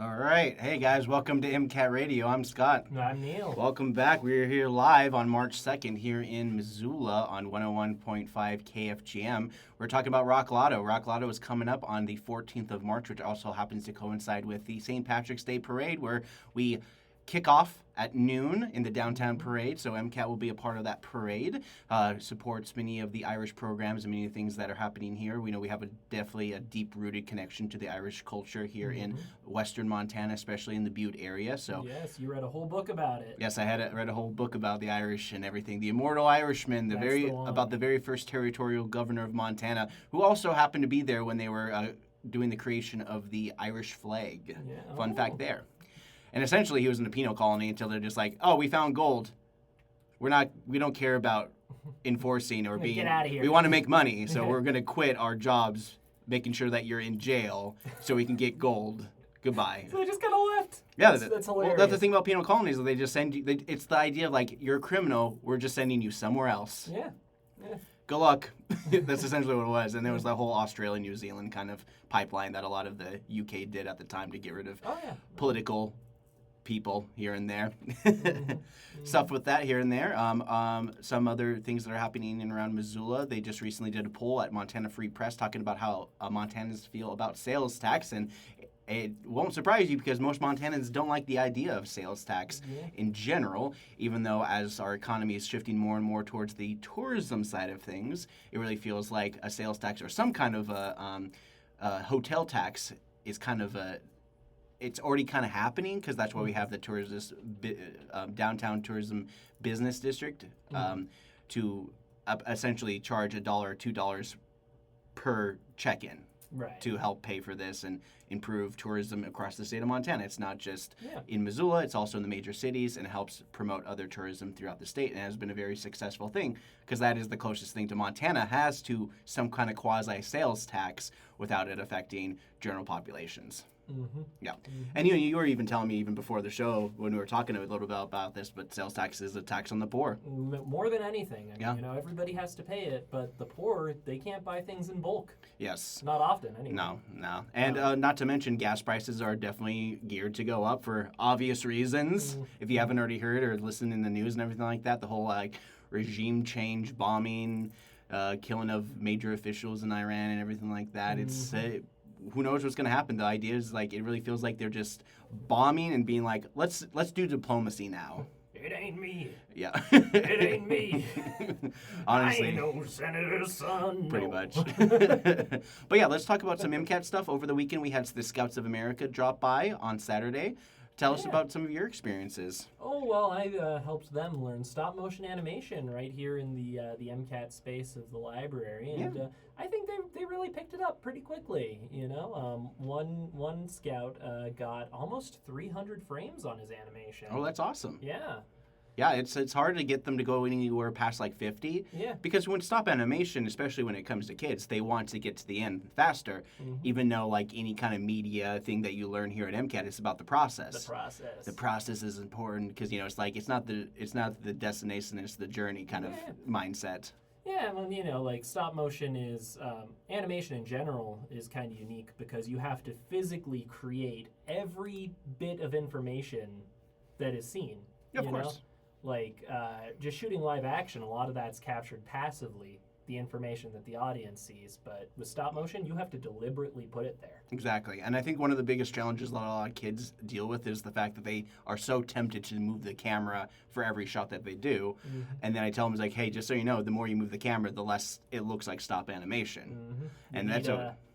All right. Hey, guys. Welcome to MCAT Radio. I'm Scott. I'm Neil. Welcome back. We're here live on March 2nd here in Missoula on 101.5 KFGM. We're talking about Rock Lotto. Rock Lotto is coming up on the 14th of March, which also happens to coincide with the St. Patrick's Day Parade, where we kick off at noon in the downtown parade, so MCAT will be a part of that parade. Supports many of the Irish programs and many things that are happening here. We know we have definitely a deep-rooted connection to the Irish culture here in western Montana, especially in the Butte area. So yes, you read a whole book about it. yes, I read a whole book about the Irish and everything. The Immortal Irishman, about the very first territorial governor of Montana, who also happened to be there when they were doing the creation of the Irish flag. Yeah. Fun fact there. And essentially, he was in a penal colony until they're just like, "Oh, we found gold. We don't care about enforcing or being. Get out of here. We want to make money, so we're gonna quit our jobs, making sure that you're in jail, so we can get gold. Goodbye." So they just kind of left. Yeah, that's hilarious. Well, that's the thing about penal colonies. They just send you. It's the idea of like you're a criminal. We're just sending you somewhere else. Yeah. Good luck. That's essentially what it was. And there was the whole Australia, New Zealand kind of pipeline that a lot of the UK did at the time to get rid of political people here and there. Stuff with that here and there. Some other things that are happening in around Missoula. They just recently did a poll at Montana Free Press talking about how Montanans feel about sales tax, and it won't surprise you because most Montanans don't like the idea of sales tax in general, even though as our economy is shifting more and more towards the tourism side of things, it really feels like a sales tax or some kind of a hotel tax is kind of it's already kind of happening because that's why we have the downtown tourism business district to essentially charge $1 or $2 per check-in to help pay for this and improve tourism across the state of Montana. It's not just in Missoula, it's also in the major cities, and it helps promote other tourism throughout the state, and it has been a very successful thing because that is the closest thing to Montana has to some kind of quasi-sales tax without it affecting general populations. Yeah. And you were even telling me even before the show when we were talking a little bit about this, but sales tax is a tax on the poor. More than anything. I mean, everybody has to pay it, but the poor, they can't buy things in bulk. Yes. Not often, anyway. No. And not to mention gas prices are definitely geared to go up for obvious reasons. If you haven't already heard or listened in the news and everything like that, the whole regime change, bombing, killing of major officials in Iran and everything like that. It's who knows what's going to happen. The idea is it really feels like they're just bombing and being like, let's do diplomacy now. It ain't me. Yeah. It ain't me. Honestly. I ain't no senator's son. Pretty much. But yeah, let's talk about some MCAT stuff. Over the weekend, we had the Scouts of America drop by on Saturday. Tell us about some of your experiences. Oh, well, I helped them learn stop-motion animation right here in the MCAT space of the library, and I think they really picked it up pretty quickly. One scout got almost 300 frames on his animation. Oh, that's awesome. Yeah. Yeah, it's hard to get them to go anywhere past 50. Yeah. Because when stop animation, especially when it comes to kids, they want to get to the end faster. Even though any kind of media thing that you learn here at MCAT is about the process. The process is important because it's not the destination, it's the journey kind of mindset. Yeah, well, stop motion is animation in general is kind of unique because you have to physically create every bit of information that is seen. Of course. Just shooting live action, a lot of that's captured passively, the information that the audience sees. But with stop motion, you have to deliberately put it there. Exactly. And I think one of the biggest challenges a lot of kids deal with is the fact that they are so tempted to move the camera for every shot that they do. And then I tell them, hey, just so you know, the more you move the camera, the less it looks like stop animation. And that's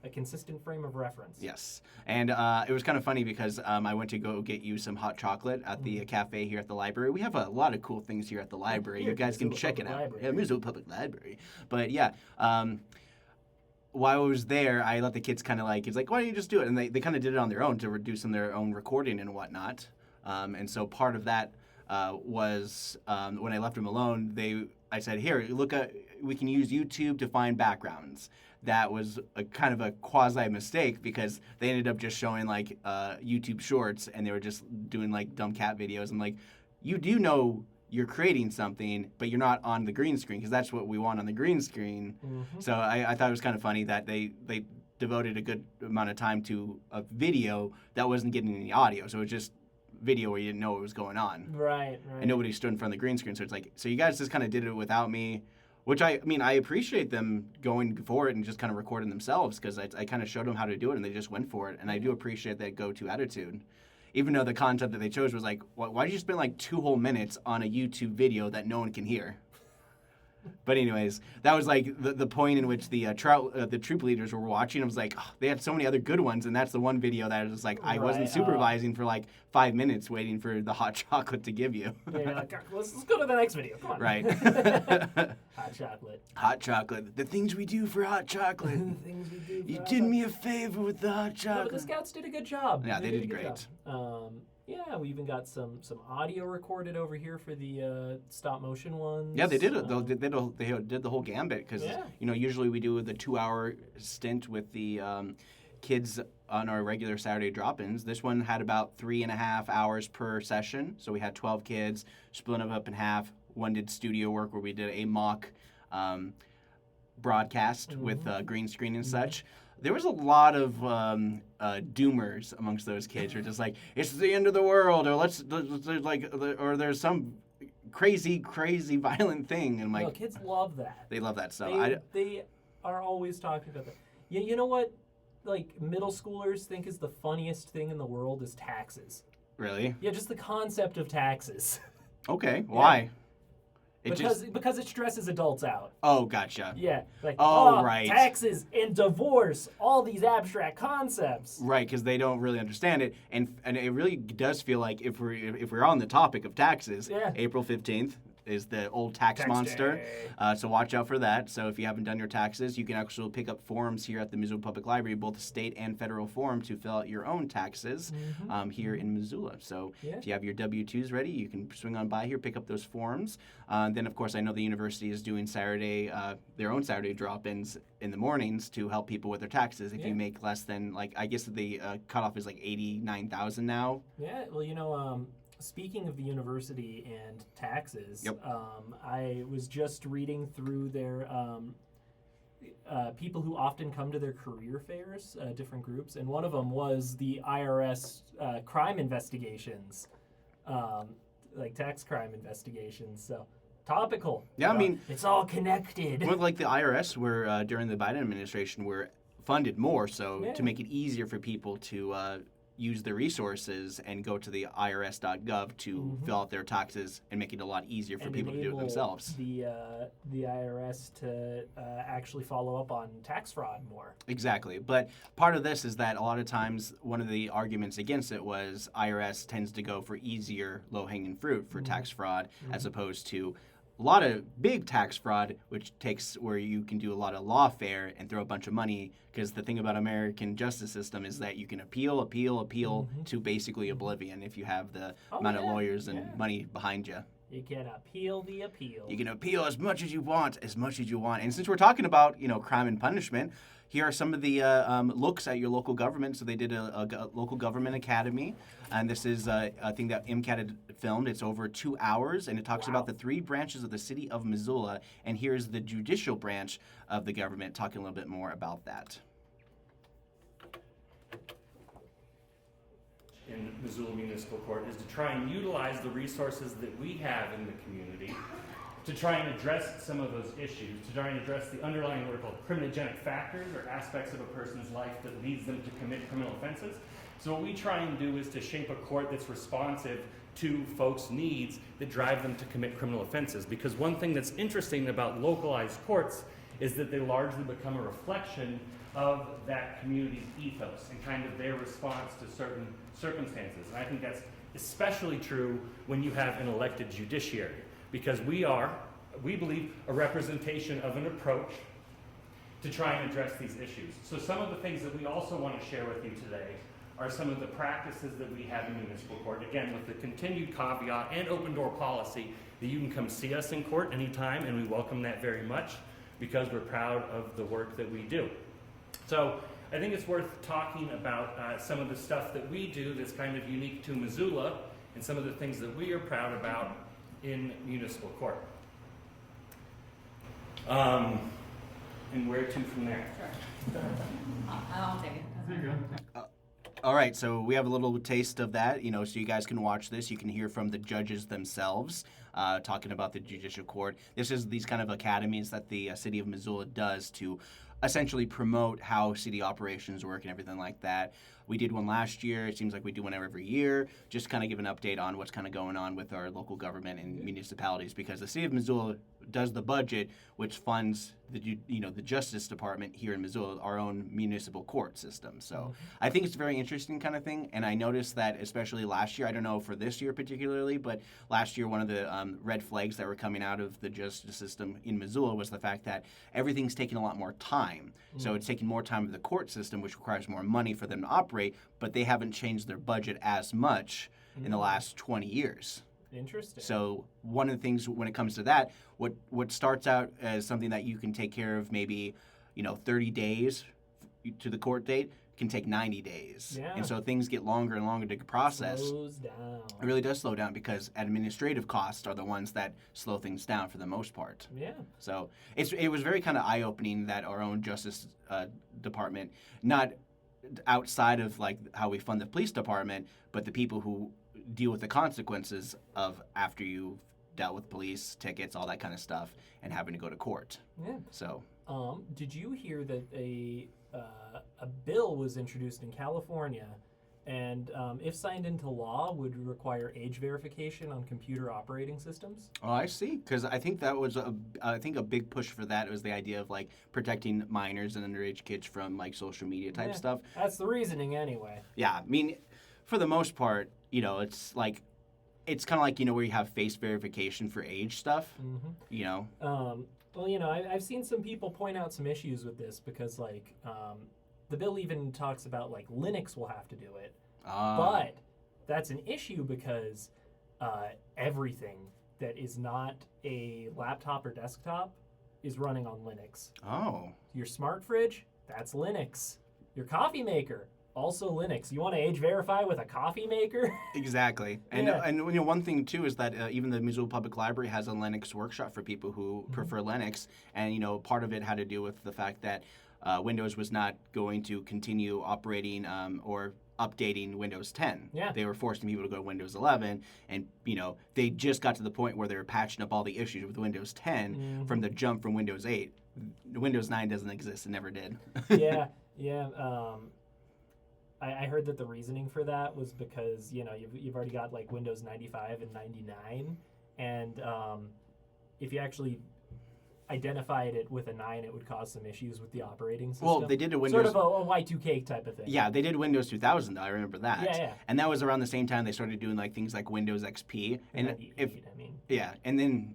a consistent frame of reference. Yes. And it was kind of funny because I went to go get you some hot chocolate at the cafe here at the library. We have a lot of cool things here at the library. You guys can check it out. Yeah, Missoula Public Library. But yeah, while I was there, I let the kids kind of it's why don't you just do it? And they kind of did it on their own to reduce their own recording and whatnot. And so part of that was when I left them alone, I said, here, we can use YouTube to find backgrounds. That was a kind of a quasi mistake because they ended up just showing YouTube shorts and they were just doing dumb cat videos. And you do know you're creating something, but you're not on the green screen because that's what we want on the green screen. So I thought it was kind of funny that they devoted a good amount of time to a video that wasn't getting any audio. So it was just video where you didn't know what was going on. Right. And nobody stood in front of the green screen. So it's like, so you guys just kind of did it without me, which I appreciate them going for it and just kind of recording themselves, because I kind of showed them how to do it and they just went for it. And I do appreciate that go-to attitude. Even though the content that they chose was like, why did you spend like 2 whole minutes on a YouTube video that no one can hear? But anyways, that was like the point in which the troop leaders were watching. I was like, oh, they had so many other good ones, and that's the one video that was like, I wasn't supervising for like 5 minutes waiting for the hot chocolate to give you. Yeah, like, let's go to the next video. Come on. Right. Hot chocolate. Hot chocolate. The things we do for hot chocolate. The things we do for You hot did chocolate. me a favor with the hot chocolate. No, but the Scouts did a good job. Yeah, they did a good great. job. Yeah, we even got some audio recorded over here for the stop motion ones. Yeah, they did it. They did the whole gambit, because usually we do the 2-hour stint with the kids on our regular Saturday drop-ins. This one had about 3.5 hours per session, so we had 12 kids, split them up in half. One did studio work where we did a mock broadcast with green screen and such. There was a lot of doomers amongst those kids who are just like, it's the end of the world, or or there's some crazy violent thing. And I'm like, no, kids love that. They love that stuff. They are always talking about that. You know what? Like, middle schoolers think is the funniest thing in the world is taxes. Really? Yeah, just the concept of taxes. Okay, why? Because it stresses adults out. Oh, gotcha. Yeah. Like, right. Taxes and divorce, all these abstract concepts. Right, because they don't really understand it, and it really does feel like if we're on the topic of taxes, April 15th is the old tax monster. So watch out for that. So if you haven't done your taxes, you can actually pick up forms here at the Missoula Public Library, both state and federal form, to fill out your own taxes here in Missoula. So if you have your W-2s ready, you can swing on by here, pick up those forms. Then, of course, I know the university is doing their own Saturday drop-ins in the mornings to help people with their taxes. If you make less than, I guess the cutoff is like $89,000 now. Yeah, well, speaking of the university and taxes, I was just reading through their people who often come to their career fairs, different groups, and one of them was the IRS crime investigations, like tax crime investigations. So topical. Yeah, I mean, it's all connected. Well, like the IRS were during the Biden administration were funded more, so to make it easier for people to use their resources and go to the IRS.gov to fill out their taxes and make it a lot easier for people to do it themselves. The IRS to actually follow up on tax fraud more. Exactly. But part of this is that a lot of times one of the arguments against it was IRS tends to go for easier low-hanging fruit for tax fraud as opposed to a lot of big tax fraud, which takes where you can do a lot of lawfare and throw a bunch of money, because the thing about American justice system is that you can appeal to basically oblivion if you have the amount of lawyers and money behind you. You can appeal the appeal. You can appeal as much as you want, And since we're talking about, crime and punishment, here are some of the looks at your local government. So they did a local government academy, and this is a thing that MCAT had filmed. It's over 2 hours, and it talks about the 3 branches of the city of Missoula. And here's the judicial branch of the government talking a little bit more about that. In Missoula Municipal Court is to try and utilize the resources that we have in the community to try and address some of those issues, to try and address the underlying what are called criminogenic factors or aspects of a person's life that leads them to commit criminal offenses. So what we try and do is to shape a court that's responsive to folks' needs that drive them to commit criminal offenses. Because one thing that's interesting about localized courts is that they largely become a reflection of that community's ethos and kind of their response to certain circumstances. And I think that's especially true when you have an elected judiciary, because we believe, a representation of an approach to try and address these issues. So some of the things that we also want to share with you today are some of the practices that we have in municipal court, again, with the continued caveat and open door policy that you can come see us in court anytime, and we welcome that very much because we're proud of the work that we do. So I think it's worth talking about some of the stuff that we do that's kind of unique to Missoula and some of the things that we are proud about in municipal court. and where to from there? Sure. I'll take it. There you go. All right, so we have a little taste of that, so you guys can watch this. You can hear from the judges themselves talking about the judicial court. This is these kind of academies that the city of Missoula does to essentially promote how city operations work and everything like that. We did one last year. It seems like we do one every year. Just kind of give an update on what's kind of going on with our local government and municipalities, because the city of Missoula does the budget, which funds the Justice Department here in Missoula, our own municipal court system. So I think it's a very interesting kind of thing. And I noticed that especially last year, I don't know for this year particularly, but last year one of the red flags that were coming out of the justice system in Missoula was the fact that everything's taking a lot more time. So it's taking more time of the court system, which requires more money for them to operate, but they haven't changed their budget as much in the last 20 years. Interesting. So one of the things when it comes to that, what starts out as something that you can take care of maybe, 30 days to the court date can take 90 days. Yeah. And so things get longer and longer to process. Slows down. It really does slow down because administrative costs are the ones that slow things down for the most part. Yeah. So it was very kind of eye-opening that our own Justice Department, not outside of like how we fund the police department, but the people who deal with the consequences of after you've dealt with police, tickets, all that kind of stuff, and having to go to court. Yeah. So. Did you hear that a bill was introduced in California, and if signed into law, would require age verification on computer operating systems? Oh, I see. Because I think that was a big push for that was the idea of like protecting minors and underage kids from like social media type stuff. That's the reasoning anyway. Yeah, I mean, for the most part, it's like, it's kind of like, where you have face verification for age stuff, Well, I've seen some people point out some issues with this because, like, the bill even talks about, like, Linux will have to do it. But that's an issue because everything that is not a laptop or desktop is running on Linux. Oh. Your smart fridge, that's Linux. Your coffee maker, also Linux. You want to age verify with a coffee maker? Exactly. And one thing too is that even the Missoula Public Library has a Linux workshop for people who prefer Linux, and part of it had to do with the fact that Windows was not going to continue operating or updating Windows 10. Yeah. They were forcing people to go to Windows 11, and they just got to the point where they were patching up all the issues with Windows 10 from the jump from Windows 8. Windows 9 doesn't exist; it never did. Yeah. I heard that the reasoning for that was because, you've already got like Windows 95 and 99, and if you actually identified it with a 9, it would cause some issues with the operating system. Well, they did a Windows... Sort of a Y2K type of thing. Yeah, they did Windows 2000, though. I remember that. Yeah. And that was around the same time they started doing like things like Windows XP. And Yeah, and then,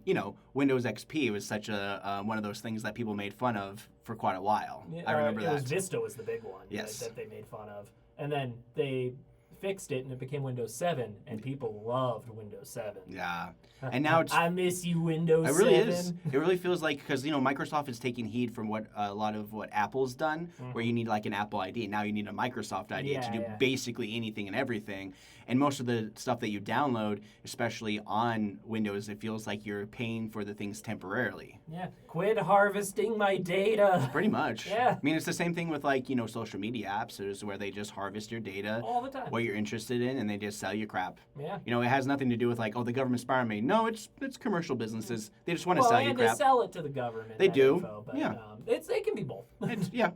Windows XP was such a one of those things that people made fun of for quite a while. Yeah, I remember that. Vista was the big one that they made fun of. And then they fixed it and it became Windows 7, and people loved Windows 7. Yeah. And now it's... I miss you, Windows 7. It really is. It really feels like, because, Microsoft is taking heed from what a lot of what Apple's done, where you need like an Apple ID. Now you need a Microsoft ID to do basically anything and everything. And most of the stuff that you download, especially on Windows, it feels like you're paying for the things temporarily. Yeah. Quit harvesting my data. Pretty much. Yeah. I mean, it's the same thing with like, social media apps is where they just harvest your data. All the time. What you're interested in, and they just sell you crap. Yeah. It has nothing to do with like, oh, the government's spying me. No, it's commercial businesses. They just want to sell you crap. They sell it to the government. They do. Info, but, yeah. It can be both.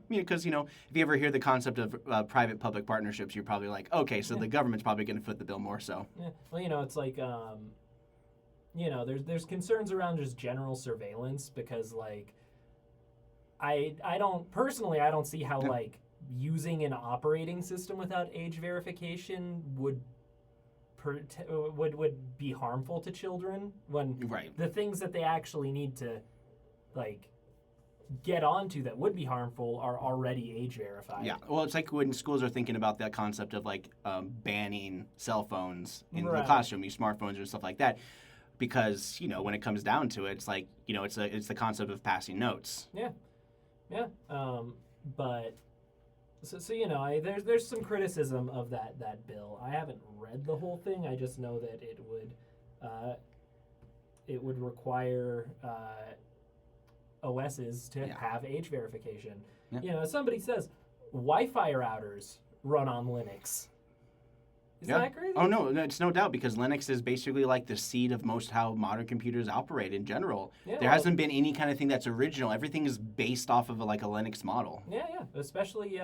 Because, if you ever hear the concept of private-public partnerships, you're probably like, okay, so the government's probably going to foot the bill more so. Yeah. Well, it's like, there's concerns around just general surveillance because, like, I don't see how, like, using an operating system without age verification would be harmful to children when the things that they actually need to, like, get onto that would be harmful are already age verified. Yeah, well, it's like when schools are thinking about that concept of like banning cell phones in the classroom, smartphones or stuff like that, because when it comes down to it, it's like it's the concept of passing notes. Yeah. But so there's some criticism of that bill. I haven't read the whole thing. I just know that it would require OSs to have age verification. Yeah. You know, somebody says Wi-Fi routers run on Linux. Isn't that crazy? Oh, no, it's no doubt, because Linux is basically like the seed of most how modern computers operate in general. Yeah, there hasn't been any kind of thing that's original. Everything is based off of a Linux model. Yeah. Especially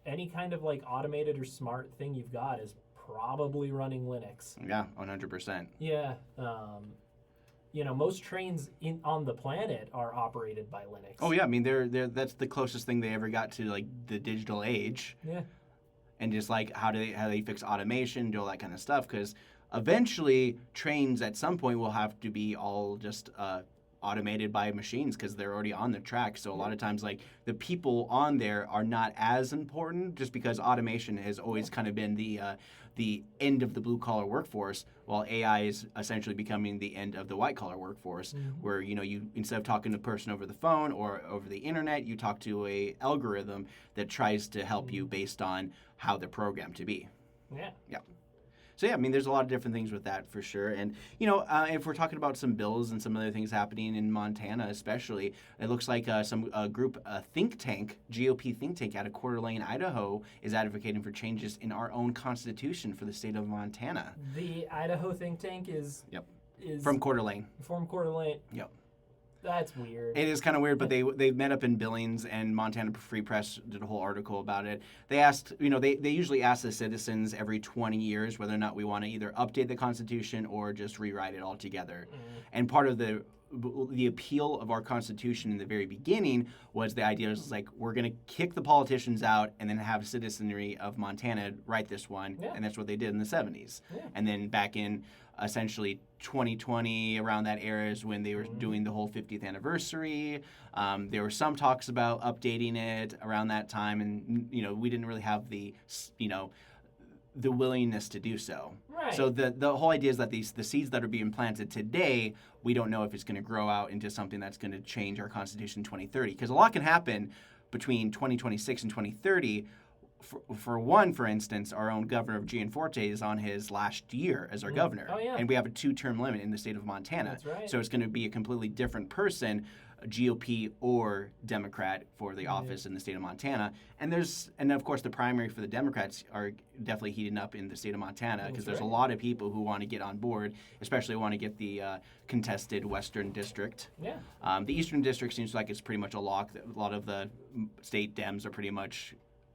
any kind of like automated or smart thing you've got is probably running Linux. Yeah, 100%. Yeah. You know, most trains on the planet are operated by Linux. Oh yeah, I mean that's the closest thing they ever got to like the digital age. Yeah. And just like how they fix automation, do all that kind of stuff, because eventually trains at some point will have to be all just automated by machines, because they're already on the track. So a lot of times, like, the people on there are not as important, just because automation has always kind of been the end of the blue collar workforce, while AI is essentially becoming the end of the white collar workforce, where you instead of talking to a person over the phone or over the internet, you talk to a algorithm that tries to help you based on how they're programmed to be. Yeah. Yeah. So yeah, I mean, there's a lot of different things with that for sure. And if we're talking about some bills and some other things happening in Montana, especially, it looks like some group, think tank, GOP think tank out of Coeur d'Alene, Idaho, is advocating for changes in our own constitution for the state of Montana. The Idaho think tank is from Coeur d'Alene. From Coeur d'Alene. Yep. That's weird. It is kind of weird, but they met up in Billings, and Montana Free Press did a whole article about it. They asked, they usually ask the citizens every 20 years whether or not we want to either update the Constitution or just rewrite it altogether. And part of the appeal of our Constitution in the very beginning was the idea was like, we're going to kick the politicians out and then have citizenry of Montana write this one, and that's what they did in the 70s. And then back in essentially 2020, around that era is when they were doing the whole 50th anniversary. There were some talks about updating it around that time, and we didn't really have the willingness to do so. Right. So the whole idea is that the seeds that are being planted today, we don't know if it's going to grow out into something that's going to change our Constitution in 2030, because a lot can happen between 2026 and 2030. For instance, our own Governor of Gianforte is on his last year as our governor. Oh, yeah. And we have a 2-term limit in the state of Montana. That's right. So it's going to be a completely different person, GOP or Democrat, for the office in the state of Montana. And of course the primary for the Democrats are definitely heating up in the state of Montana, because there's a lot of people who want to get on board, especially want to get the contested Western District. Yeah. The Eastern District seems like it's pretty much a lock. A lot of the state Dems are pretty much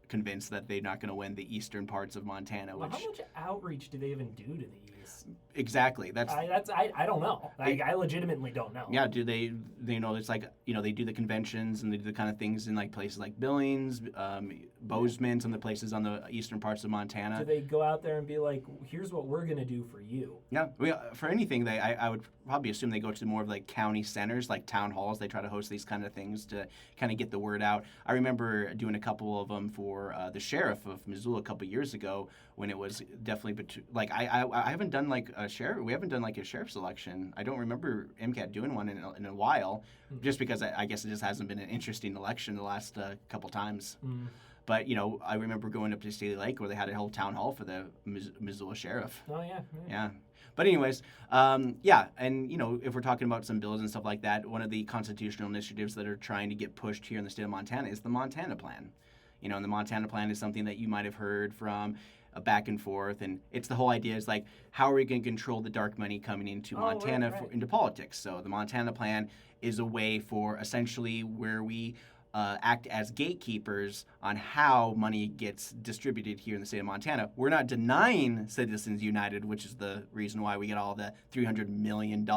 convinced that they're not going to win the eastern parts of Montana. Well, how much outreach do they even do to the east? Exactly. I don't know. I legitimately don't know. Yeah. Do they it's like they do the conventions and they do the kind of things in like places like Billings, Bozeman, some of the places on the eastern parts of Montana. Do they go out there and be like, here's what we're going to do for you? Yeah. For anything, I would probably assume they go to more of like county centers, like town halls. They try to host these kind of things to kind of get the word out. I remember doing a couple of them for the sheriff of Missoula a couple years ago, when it was definitely like I haven't done like a sheriff. We haven't done like a sheriff's election. I don't remember MCAT doing one in a while, just because I guess it just hasn't been an interesting election the last couple times. But I remember going up to Staley Lake where they had a whole town hall for the Missoula sheriff. Oh yeah. Yeah. But anyways, and if we're talking about some bills and stuff like that, one of the constitutional initiatives that are trying to get pushed here in the state of Montana is the Montana Plan. And the Montana Plan is something that you might have heard from back and forth, and it's the whole idea is like, how are we going to control the dark money coming into Montana into politics? So the Montana Plan is a way for essentially where we act as gatekeepers on how money gets distributed here in the state of Montana. We're not denying Citizens United, which is the reason why we get all the $300 million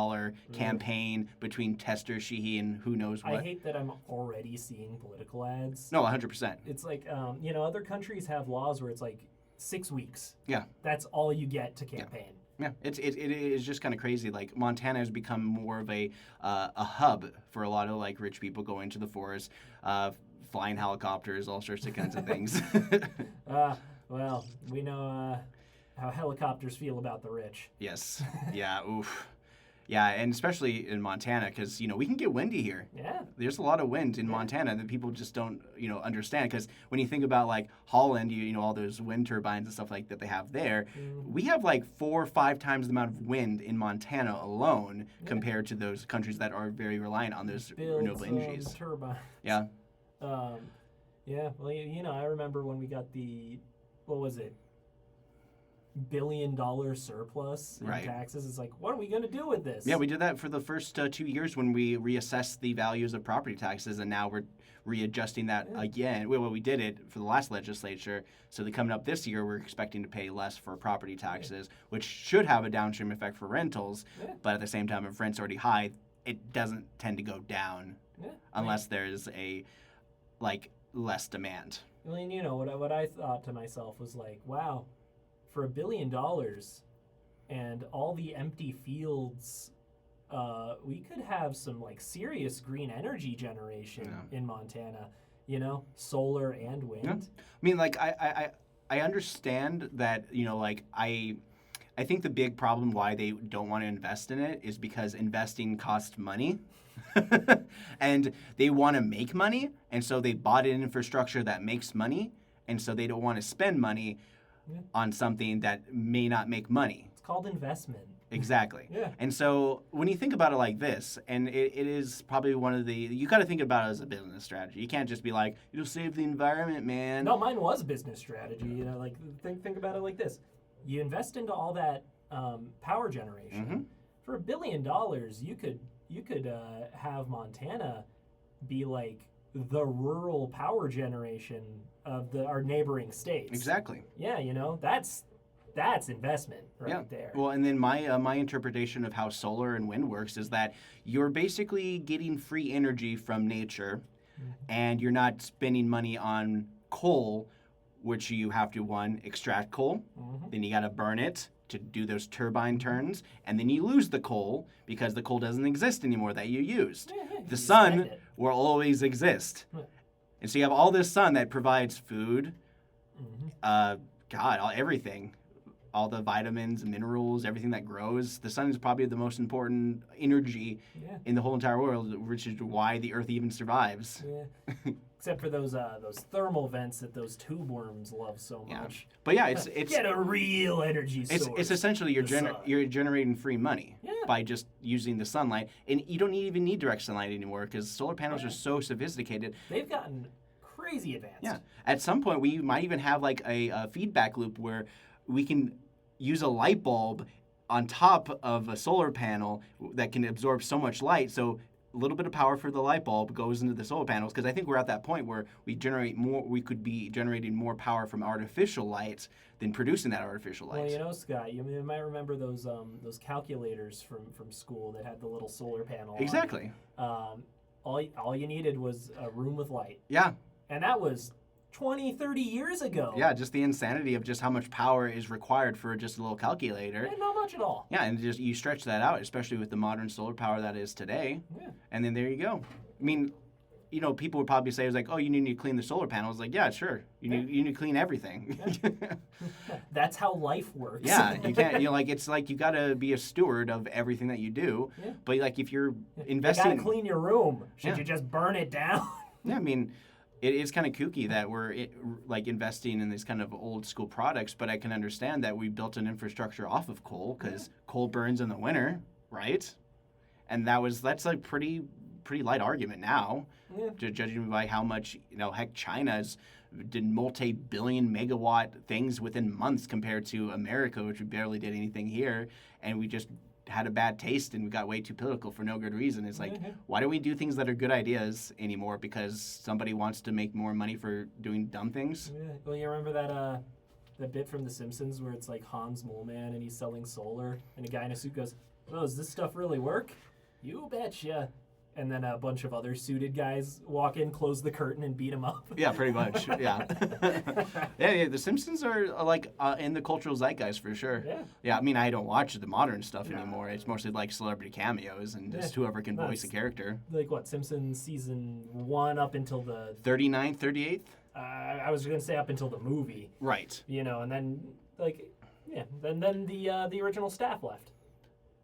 campaign between Tester, Sheehy, and who knows what. I hate that I'm already seeing political ads. No, 100%. It's like, other countries have laws where it's like 6 weeks. Yeah. That's all you get to campaign. Yeah, it is just kind of crazy. Like, Montana has become more of a hub for a lot of like rich people going to the forest, flying helicopters, all sorts of kinds of things. Well, we know how helicopters feel about the rich. Yes. Yeah. Oof. Yeah, and especially in Montana, because, we can get windy here. Yeah. There's a lot of wind in Montana that people just don't, understand. Because when you think about, like, Holland, all those wind turbines and stuff like that they have there, we have, like, 4 or 5 times the amount of wind in Montana alone compared to those countries that are very reliant on those renewable energies. Turbines. Yeah. Yeah, well, I remember when we got the, what was it, $1 billion surplus in taxes. It's like, what are we going to do with this? Yeah, we did that for the first 2 years when we reassessed the values of property taxes, and now we're readjusting that again. Well, we did it for the last legislature, so coming up this year, we're expecting to pay less for property taxes, which should have a downstream effect for rentals, but at the same time, if rent's already high, it doesn't tend to go down unless there's less demand. I mean, what I thought to myself was like, wow, for $1 billion and all the empty fields, we could have some serious green energy generation in Montana. Solar and wind. Yeah. I mean, I understand that. I think the big problem why they don't want to invest in it is because investing costs money. And they want to make money, and so they bought an infrastructure that makes money, and so they don't want to spend money on something that may not make money. It's called investment. Exactly. Yeah. And so when you think about it like this, and it is probably one of you got to think about it as a business strategy. You can't just be like, it'll save the environment, man. No, mine was business strategy. Think about it like this. You invest into all that power generation. For $1 billion, you could have Montana be like the rural power generation of our neighboring states. Exactly. Yeah, that's investment there. Well, and then my interpretation of how solar and wind works is that you're basically getting free energy from nature, and you're not spending money on coal, which you have to, extract coal, then you got to burn it to do those turbine turns, and then you lose the coal because the coal doesn't exist anymore that you used. The sun will always exist. And so you have all this sun that provides food, everything. All the vitamins, minerals, everything that grows. The sun is probably the most important energy in the whole entire world, which is why the Earth even survives. Yeah. Except for those thermal vents that those tube worms love so much. But yeah, it's get a real energy source. It's essentially you're generating free money by just using the sunlight, and you don't even need direct sunlight anymore because solar panels are so sophisticated. They've gotten crazy advanced. Yeah. At some point, we might even have a feedback loop where we can use a light bulb on top of a solar panel that can absorb so much light. So a little bit of power for the light bulb goes into the solar panels, because I think we're at that point where we could be generating more power from artificial light than producing that artificial light. Well, Scott, you might remember those calculators from school that had the little solar panel. Exactly. All you needed was a room with light. Yeah. And that was 20, 30 years ago. Yeah, just the insanity of just how much power is required for just a little calculator. And not much at all. Yeah, and just you stretch that out, especially with the modern solar power that is today. Yeah. And then there you go. I mean, people would probably say, it was like, oh, you need to clean the solar panels. Like, yeah, sure. You need to clean everything. Yeah. That's how life works. Yeah, you can't, it's like you got to be a steward of everything that you do. Yeah. But, if you're investing... You got to clean your room. Should you just burn it down? Yeah, I mean... It is kind of kooky that we're investing in these kind of old school products, but I can understand that we built an infrastructure off of coal because coal burns in the winter, right? And that's a pretty light argument now, judging by how much China's did multi-billion megawatt things within months compared to America, which we barely did anything here, and we just had a bad taste and we got way too political for no good reason. It's like, why don't we do things that are good ideas anymore because somebody wants to make more money for doing dumb things? Yeah. Well, you remember that bit from The Simpsons where it's like Hans Moleman and he's selling solar and a guy in a suit goes, "Oh, does this stuff really work?" "You betcha." And then a bunch of other suited guys walk in, close the curtain, and beat him up. Yeah, pretty much. Yeah. Yeah. The Simpsons are in the cultural zeitgeist for sure. Yeah. Yeah. I mean, I don't watch the modern stuff anymore. It's mostly like celebrity cameos and just whoever can voice a character. Like what? Simpsons season 1 up until the 39th, 38th. I was gonna say up until the movie. Right. And then then the original staff left.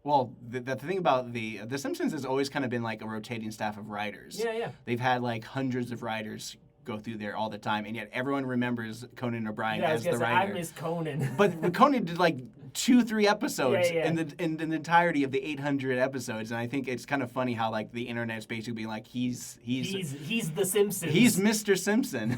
Well, the thing about The Simpsons has always kind of been like a rotating staff of writers. Yeah. They've had like hundreds of writers go through there all the time, and yet everyone remembers Conan O'Brien as the writer. I miss Conan. But Conan did like 2-3 episodes Yeah. in the entirety of the 800 episodes, and I think it's kind of funny how like the internet is basically being like he's the Simpsons. He's Mr. Simpson.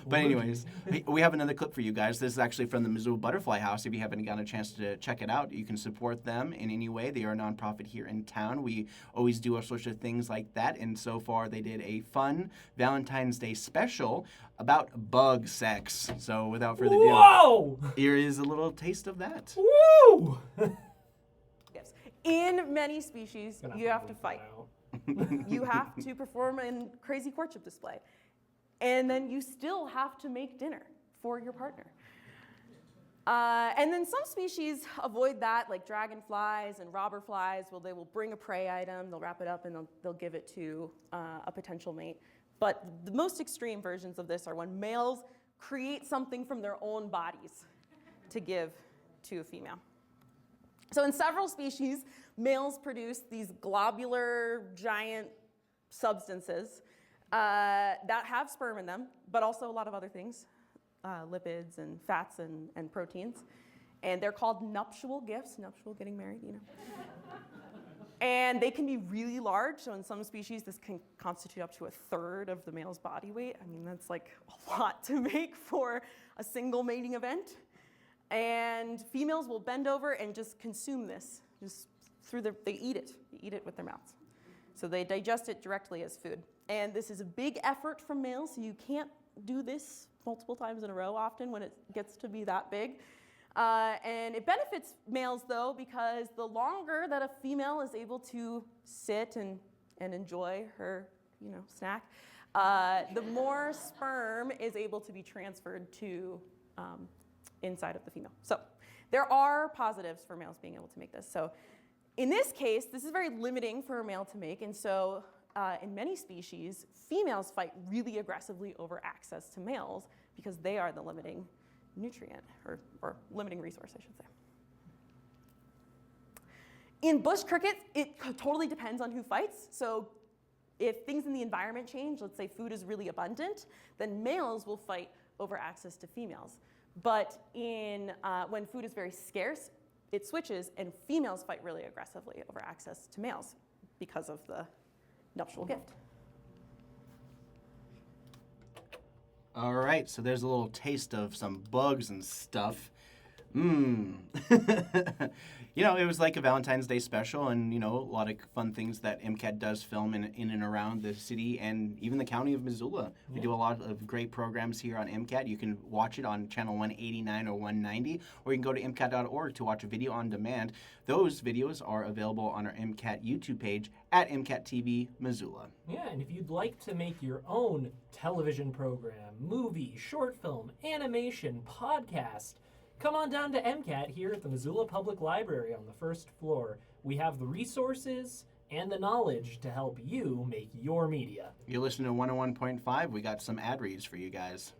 But anyways, we have another clip for you guys. This is actually from the Missoula Butterfly House. If you haven't gotten a chance to check it out, you can support them in any way. They are a nonprofit here in town. We always do all sorts of things like that, and so far they did a fun Valentine's Day special about bug sex. So without further ado, Whoa! here is a little taste of that. Woo! Yes. In many species, you have to fight. You have to perform a crazy courtship display. And then you still have to make dinner for your partner. And then some species avoid that, like dragonflies and robber flies. Well, they will bring a prey item, they'll wrap it up, and they'll give it to a potential mate. But the most extreme versions of this are when males create something from their own bodies to give to a female. So in several species, males produce these globular, giant substances that have sperm in them, but also a lot of other things, lipids and fats and proteins. And they're called nuptial gifts, nuptial, getting married, you know. And they can be really large. So in some species, this can constitute up to 1/3 of the male's body weight. I mean, that's like a lot to make for a single mating event. And females will bend over and just consume this, just they eat it with their mouths. So they digest it directly as food. And this is a big effort from males, so you can't do this multiple times in a row often when it gets to be that big. And it benefits males, though, because the longer that a female is able to sit and enjoy her, snack, the more sperm is able to be transferred to inside of the female. So there are positives for males being able to make this. So in this case, this is very limiting for a male to make, and so in many species, females fight really aggressively over access to males because they are the limiting nutrient, or limiting resource, I should say. In bush crickets, it totally depends on who fights. So if things in the environment change, let's say food is really abundant, then males will fight over access to females. But when food is very scarce, it switches, and females fight really aggressively over access to males because of the nuptial gift. All right, so there's a little taste of some bugs and stuff. It was like a Valentine's Day special, and, a lot of fun things that MCAT does film in and around the city and even the county of Missoula. We do a lot of great programs here on MCAT. You can watch it on channel 189 or 190, or you can go to MCAT.org to watch a video on demand. Those videos are available on our MCAT YouTube page at MCAT TV Missoula. Yeah, and if you'd like to make your own television program, movie, short film, animation, podcast, come on down to MCAT here at the Missoula Public Library on the first floor. We have the resources and the knowledge to help you make your media. You're listening to 101.5. We got some ad reads for you guys.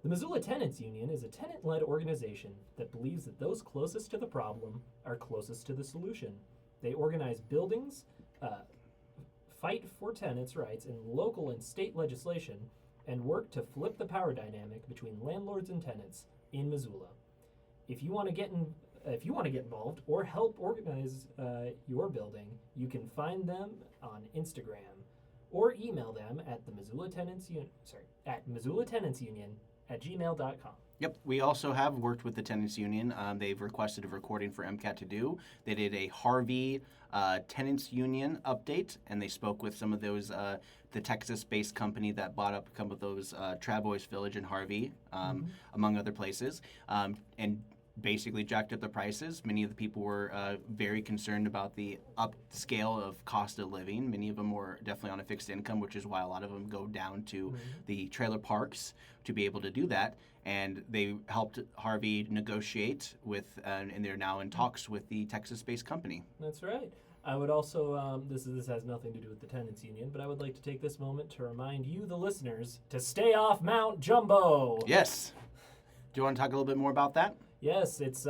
The Missoula Tenants Union is a tenant-led organization that believes that those closest to the problem are closest to the solution. They organize buildings, fight for tenants' rights in local and state legislation, and work to flip the power dynamic between landlords and tenants in Missoula. If you want to get involved or help organize your building, you can find them on Instagram or email them at the Missoula Tenants Union at gmail.com. Yep, we also have worked with the Tenants Union. They've requested a recording for MCAT to do. They did a Harvey Tenants Union update, and they spoke with some of those, the Texas-based company that bought up a couple of those Travois Village in Harvey, among other places, and basically jacked up the prices. Many of the people were very concerned about the upscale of cost of living. Many of them were definitely on a fixed income, which is why a lot of them go down to the trailer parks to be able to do that. And they helped Harvey negotiate with, and they're now in talks with the Texas-based company. That's right. I would also, this has nothing to do with the Tenants Union, but I would like to take this moment to remind you, the listeners, to stay off Mount Jumbo. Yes. Do you want to talk a little bit more about that? Yes, it's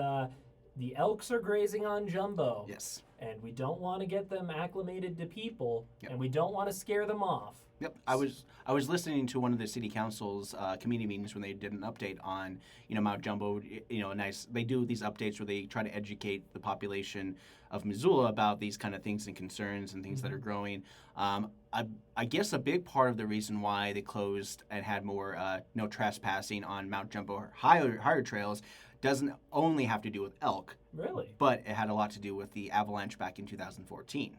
the elks are grazing on Jumbo. Yes. And we don't want to get them acclimated to people, Yep. and we don't want to scare them off. Yep, I was listening to one of the city council's community meetings when they did an update on Mount Jumbo. They do these updates where they try to educate the population of Missoula about these kind of things and concerns and things that are growing. I guess a big part of the reason why they closed and had more no trespassing on Mount Jumbo or higher trails doesn't only have to do with elk. Really? But it had a lot to do with the avalanche back in 2014,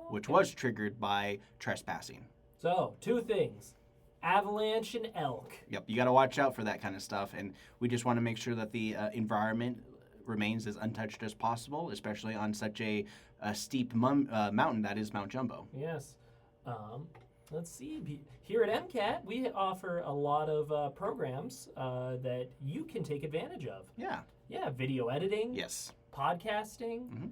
which Okay. was triggered by trespassing. So, 2 things. Avalanche and elk. Yep, you got to watch out for that kind of stuff, and we just want to make sure that the environment remains as untouched as possible, especially on such a steep mountain that is Mount Jumbo. Yes. Let's see. Here at MCAT, we offer a lot of programs that you can take advantage of. Yeah. Yeah, video editing. Yes. Podcasting.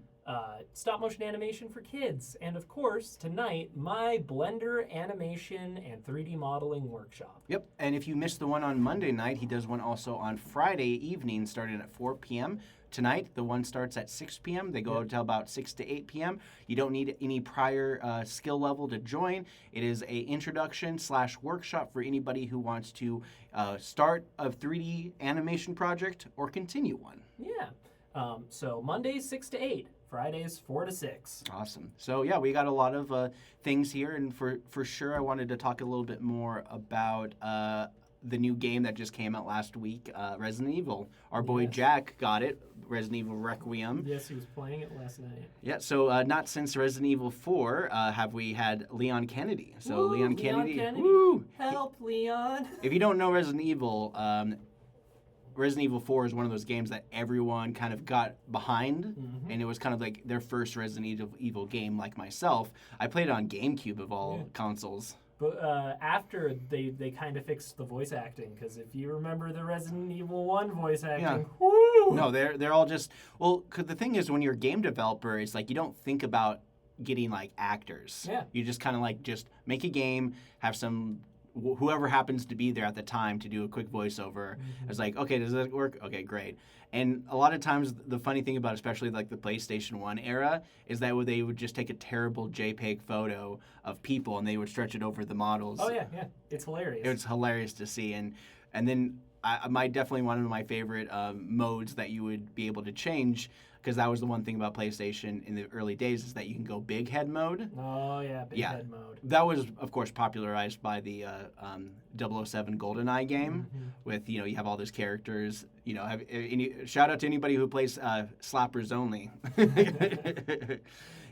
Stop motion animation for kids. And of course, tonight, my Blender animation and 3D modeling workshop. Yep, and if you missed the one on Monday night, he does one also on Friday evening starting at 4 p.m. Tonight, the one starts at 6 p.m. They go until about 6 to 8 p.m. You don't need any prior skill level to join. It is a introduction/workshop for anybody who wants to start a 3D animation project or continue one. Yeah. So Mondays 6 to 8, Fridays 4 to 6. Awesome. So yeah, we got a lot of things here, and for sure, I wanted to talk a little bit more about the new game that just came out last week, Resident Evil. Our boy Jack got it, Resident Evil Requiem. Yes, he was playing it last night. Yeah, so not since Resident Evil 4 have we had Leon Kennedy. So Woo, Leon Kennedy. Woo! Help, Leon. If you don't know Resident Evil, Resident Evil 4 is one of those games that everyone kind of got behind, and it was kind of like their first Resident Evil game, like myself. I played it on GameCube of all consoles. But after they kind of fixed the voice acting, because if you remember the Resident Evil 1 voice acting, whoo! No, they're all just, well, cause the thing is when you're a game developer, it's like you don't think about getting like actors. Yeah. You just kind of like just make a game, have some whoever happens to be there at the time to do a quick voiceover. It's like, okay, does that work? Okay, great. And a lot of times, the funny thing about especially like the PlayStation 1 era is that they would just take a terrible JPEG photo of people and they would stretch it over the models. Oh, yeah. It's hilarious. It was hilarious to see. And then definitely one of my favorite modes that you would be able to change, because that was the one thing about PlayStation in the early days, is that you can go big head mode. Oh, yeah, big head mode. That was, of course, popularized by the 007 GoldenEye game with, you have all those characters. Shout out to anybody who plays Slappers Only.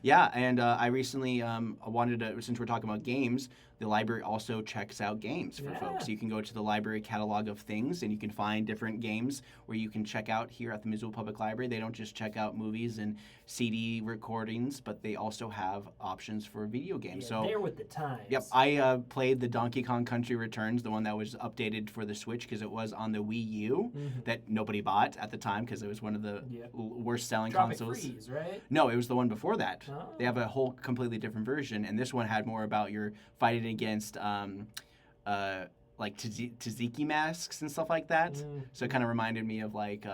Yeah, and I recently wanted to, since we're talking about games, the library also checks out games for folks. You can go to the library catalog of things, and you can find different games where you can check out here at the Missoula Public Library. They don't just check out movies and CD recordings, but they also have options for video games. Yeah, they're with the times. Yep, I played the Donkey Kong Country Returns, the one that was updated for the Switch, because it was on the Wii U that nobody bought at the time because it was one of the worst-selling consoles. Tropic Freeze, right? No, it was the one before that. Oh. They have a whole completely different version, and this one had more about your fighting against like tzatziki masks and stuff like that. So it kind of reminded me of like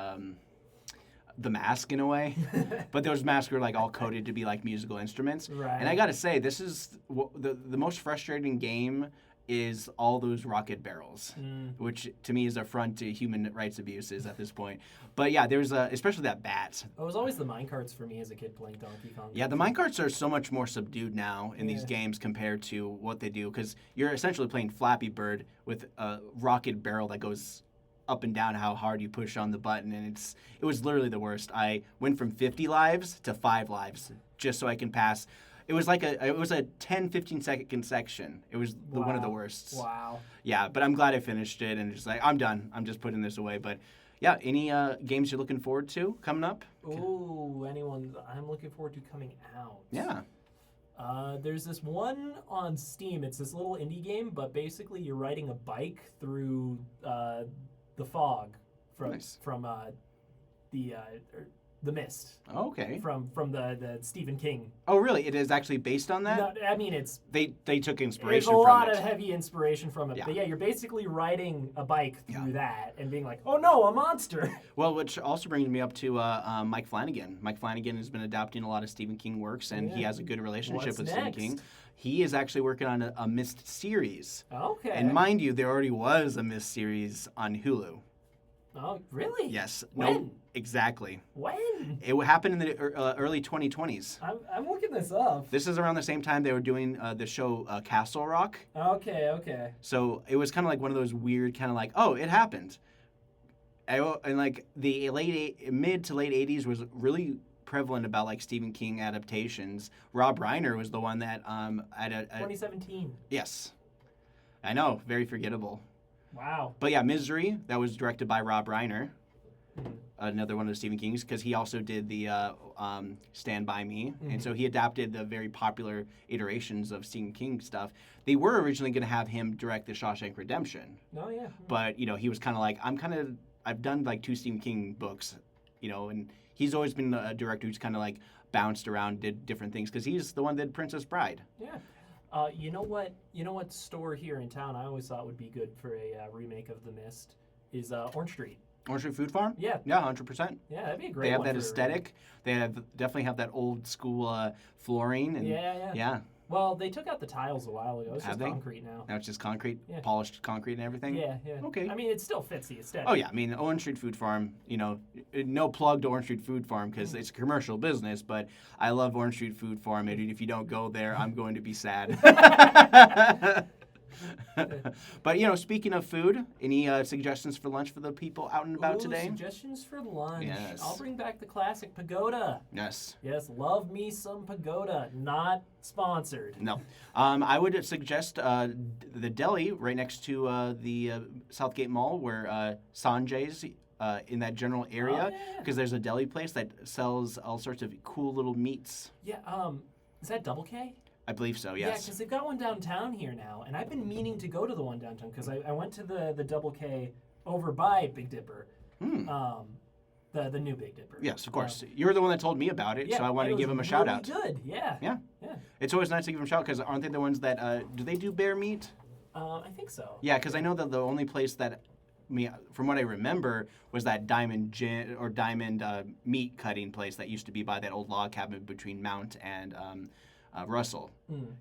The Mask in a way, but those masks were like all coded to be like musical instruments. Right. And I gotta say, this is the most frustrating game is all those rocket barrels, which to me is a front to human rights abuses at this point. But yeah, there's especially that bat. It was always the minecarts for me as a kid playing Donkey Kong. Yeah, the minecarts are so much more subdued now in these games compared to what they do, because you're essentially playing Flappy Bird with a rocket barrel that goes up and down how hard you push on the button, and it was literally the worst. I went from 50 lives to 5 lives just so I can pass. It was like a 10-15 second section. It was one of the worst. Wow. Yeah, but I'm glad I finished it, and just like, I'm done. I'm just putting this away. But yeah, any games you're looking forward to coming up? Ooh, anyone I'm looking forward to coming out. Yeah. There's this one on Steam. It's this little indie game, but basically you're riding a bike through the fog from Nice. from the The Mist. Okay. From the Stephen King. Oh, really? It is actually based on that? No, I mean, it's... They took There's inspiration a from lot it. of heavy inspiration from it. Yeah. But yeah, you're basically riding a bike through that and being like, oh no, a monster. Well, which also brings me up to Mike Flanagan. Mike Flanagan has been adapting a lot of Stephen King works, and he has a good relationship with Stephen King. He is actually working on a Mist series. Okay. And mind you, there already was a Mist series on Hulu. Oh, really? Yes. When? No, exactly. When? It happened in the early 2020s. I'm looking this up. This is around the same time they were doing the show Castle Rock. Okay. So it was kind of like one of those weird kind of like, oh, it happened. And like the mid to late 80s was really prevalent about like Stephen King adaptations. Rob Reiner was the one that 2017. Yes. I know, very forgettable. Wow. But yeah, Misery, that was directed by Rob Reiner. Another one of the Stephen King's, because he also did the Stand By Me. And so he adapted the very popular iterations of Stephen King stuff. They were originally going to have him direct The Shawshank Redemption. Oh, yeah. But, he was kind of like, I've done like 2 Stephen King books, and he's always been a director who's kind of like bounced around, did different things, because he's the one that did Princess Bride. Yeah. You know what store here in town I always thought would be good for a remake of The Mist is Orange Street. Orange Street Food Farm? Yeah. Yeah, 100%. Yeah, that'd be a great They have one that for a aesthetic. They definitely have that old school flooring. And Yeah. Well, they took out the tiles a while ago. It's Have just they? concrete now. Now it's just concrete, Yeah. polished concrete and everything? Yeah. Okay. I mean, it still fits the aesthetic. Oh, yeah. I mean, Orange Street Food Farm, no plug to Orange Street Food Farm because it's a commercial business, but I love Orange Street Food Farm, and if you don't go there, I'm going to be sad. But, speaking of food, any suggestions for lunch for the people out and about today? Suggestions for lunch. Yes. I'll bring back the classic pagoda. Yes. Yes, love me some pagoda. Not sponsored. No. I would suggest the deli right next to the Southgate Mall where Sanjay's in that general area, because there's a deli place that sells all sorts of cool little meats. Yeah, is that Double K? I believe so, Yeah, yes. because they've got one downtown here now, and I've been meaning to go to the one downtown because I went to the Double K over by Big Dipper, the new Big Dipper. Yes, of course. You're the one that told me about it, so I wanted to give him a shout out. Good, yeah. Yeah. It's always nice to give him a shout because aren't they the ones that do they do bear meat? I think so. Yeah, because I know that the only place that from what I remember, was that Diamond meat cutting place that used to be by that old log cabin between Mount and Russell.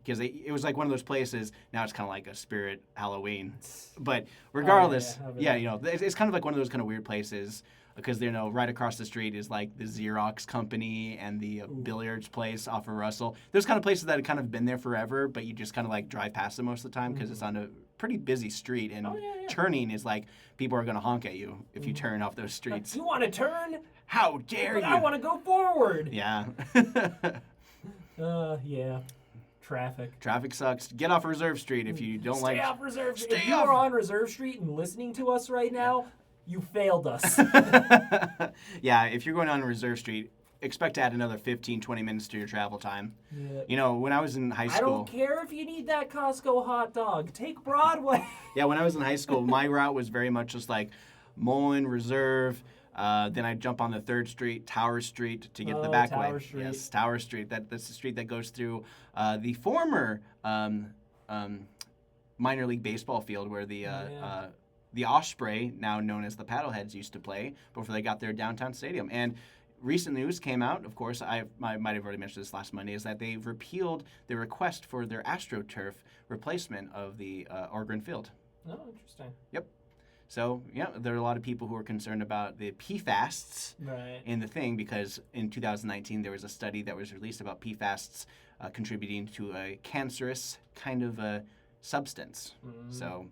Because it was like one of those places. Now it's kind of like a Spirit Halloween, but regardless, it's kind of like one of those kind of weird places. Because right across the street is like the Xerox company and the billiards place off of Russell. Those kind of places that have kind of been there forever, but you just kind of like drive past them most of the time because it's on a pretty busy street. And turning is like people are going to honk at you if you turn off those streets. You want to turn? How dare you? I want to go forward. Yeah. Yeah. Traffic. Traffic sucks. Get off Reserve Street if you don't Stay off Reserve Street. If you are on Reserve Street and listening to us right now, you failed us. Yeah, if you're going on Reserve Street, expect to add another 15, 20 minutes to your travel time. Yeah. When I was in high school... I don't care if you need that Costco hot dog. Take Broadway. Yeah, when I was in high school, my route was very much just like Mullen, Reserve, then I'd jump on the 3rd Street, Tower Street to get the back Tower way. Street. Yes, Tower Street. That's the street that goes through the former minor league baseball field where the Osprey, now known as the Paddleheads, used to play before they got their downtown stadium. And recent news came out, of course, I might have already mentioned this last Monday, is that they've repealed the request for their AstroTurf replacement of the Oregon field. Oh, interesting. Yep. So, there are a lot of people who are concerned about the PFAS in the thing because in 2019 there was a study that was released about PFAS contributing to a cancerous kind of a substance. So,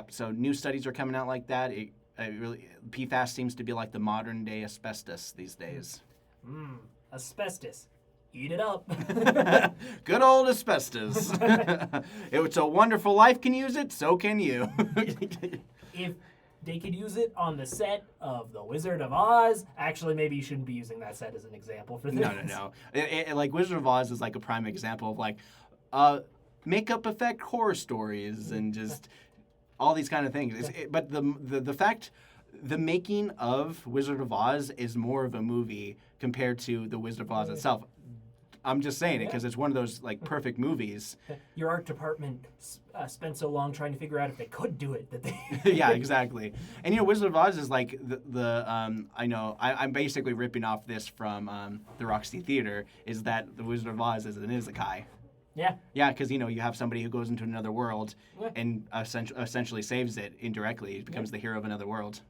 so new studies are coming out like that. PFAS seems to be like the modern day asbestos these days. Asbestos. Eat it up. Good old asbestos. It's a wonderful life can use it, so can you. If they could use it on the set of The Wizard of Oz, actually, maybe you shouldn't be using that set as an example for this. No. Like Wizard of Oz is like a prime example of like makeup effect horror stories and just all these kind of things. But the fact the making of Wizard of Oz is more of a movie compared to the Wizard of Oz itself. I'm just saying it because it's one of those like perfect movies. Your art department spent so long trying to figure out if they could do it that they. Yeah, exactly. And Wizard of Oz is like I know I'm basically ripping off this from the Roxy Theater. Is that the Wizard of Oz is an isekai? Yeah. Yeah, because you have somebody who goes into another world and essentially saves it indirectly. He becomes the hero of another world.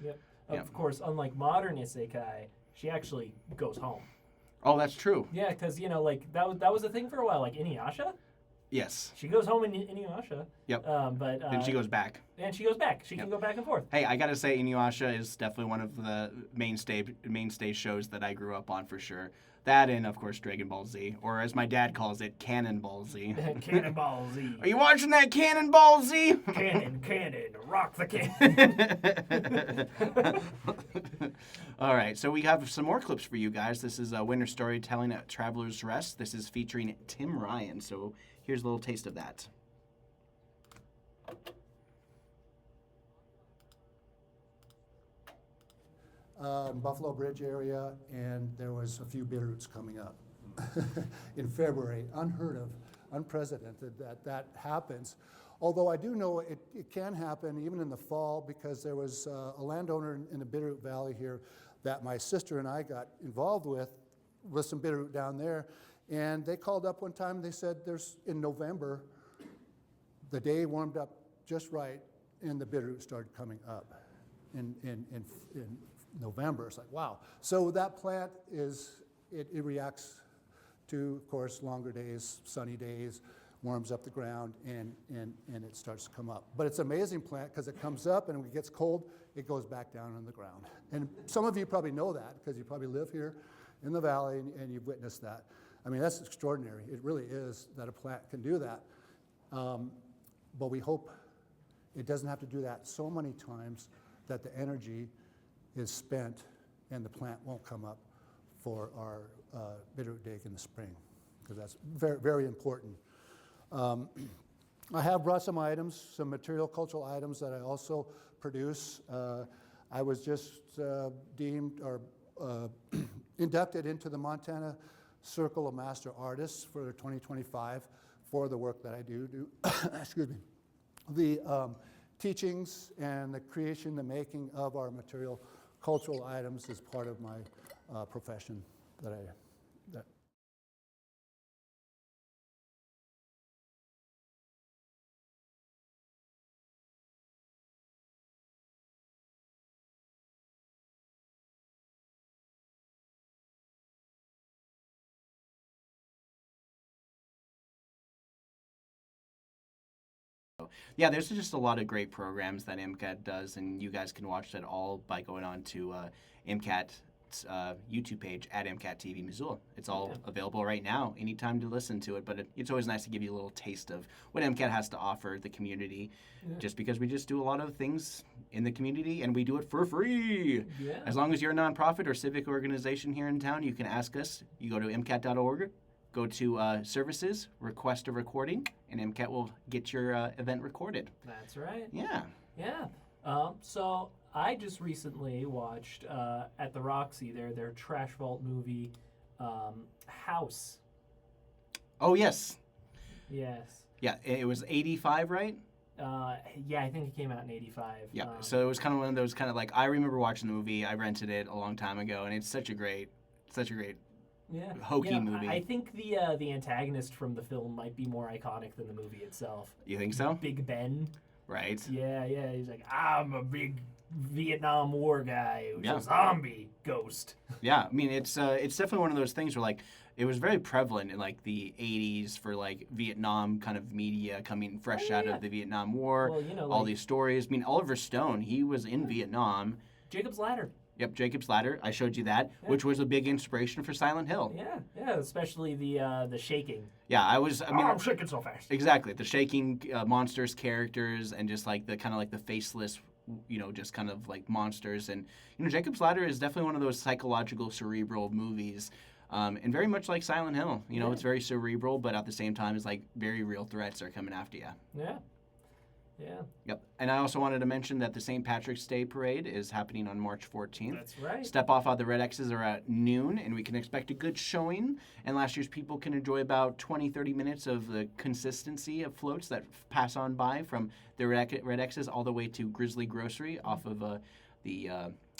Yep. Of course, unlike modern isekai, she actually goes home. Oh, that's true. Yeah, because that was a thing for a while. Like Inuyasha. Yes. She goes home in Inuyasha. Yep. But then she goes back. And she goes back. She can go back and forth. Hey, I gotta say, Inuyasha is definitely one of the mainstay shows that I grew up on for sure. That and, of course, Dragon Ball Z, or as my dad calls it, Cannonball Z. Cannonball Z. Are you watching that Cannonball Z? Cannon, rock the cannon. All right, so we have some more clips for you guys. This is Winter Storytelling at Traveler's Rest. This is featuring Tim Ryan, so here's a little taste of that. Buffalo Bridge area, and there was a few Bitterroots coming up in February. Unheard of, unprecedented that happens. Although I do know it can happen even in the fall, because there was a landowner in the Bitterroot Valley here that my sister and I got involved with some Bitterroot down there, and they called up one time and they said in November, the day warmed up just right and the Bitterroot started coming up in November. It's like, wow. So that plant it reacts to, of course, longer days, sunny days, warms up the ground, and it starts to come up. But it's an amazing plant because it comes up, and when it gets cold, it goes back down on the ground. And some of you probably know that because you probably live here in the valley and you've witnessed that. I mean, that's extraordinary. It really is that a plant can do that. But we hope it doesn't have to do that so many times that the energy is spent and the plant won't come up for our Bitterroot dig in the spring, because that's very, very important. I have brought some items, some material cultural items that I also produce. I was just deemed or inducted into the Montana Circle of Master Artists for 2025 for the work that I do. Excuse me. The teachings and the creation, the making of our material cultural items is part of my profession that Yeah, there's just a lot of great programs that MCAT does, and you guys can watch that all by going on to MCAT's YouTube page at MCAT TV Missoula. It's all available right now, anytime to listen to it, but it's always nice to give you a little taste of what MCAT has to offer the community, just because we just do a lot of things in the community, and we do it for free. Yeah. As long as you're a nonprofit or civic organization here in town, you can ask us. You go to MCAT.org, go to services, request a recording, and MCAT will get your event recorded. That's right. Yeah. Yeah. So I just recently watched at the Roxy their Trash Vault movie, House. Oh, yes. Yes. Yeah, it was 85, right? Yeah, I think it came out in 85. Yeah, so it was kind of one of those kind of like, I remember watching the movie, I rented it a long time ago, and it's such a great hokey movie. I think the antagonist from the film might be more iconic than the movie itself. You think so? Big Ben. Right. Yeah. He's like, I'm a big Vietnam War guy who's a zombie ghost. Yeah, I mean, it's definitely one of those things where, like, it was very prevalent in, like, the 80s for, like, Vietnam kind of media coming fresh out of the Vietnam War. Well, all these stories. I mean, Oliver Stone, he was in Vietnam. Jacob's Ladder. Yep, Jacob's Ladder. I showed you that, which was a big inspiration for Silent Hill. Yeah, especially the shaking. Yeah, I'm shaking so fast. Exactly, the shaking monsters characters and just like the kind of like the faceless, just kind of like monsters. And Jacob's Ladder is definitely one of those psychological, cerebral movies, and very much like Silent Hill. It's very cerebral, but at the same time, it's like very real threats are coming after you. Yeah. Yep. And I also wanted to mention that the St. Patrick's Day Parade is happening on March 14th. That's right. Step off the Red X's are at noon, and we can expect a good showing. And last year's people can enjoy about 20-30 minutes of the consistency of floats that pass on by from the Red X's all the way to Grizzly Grocery off of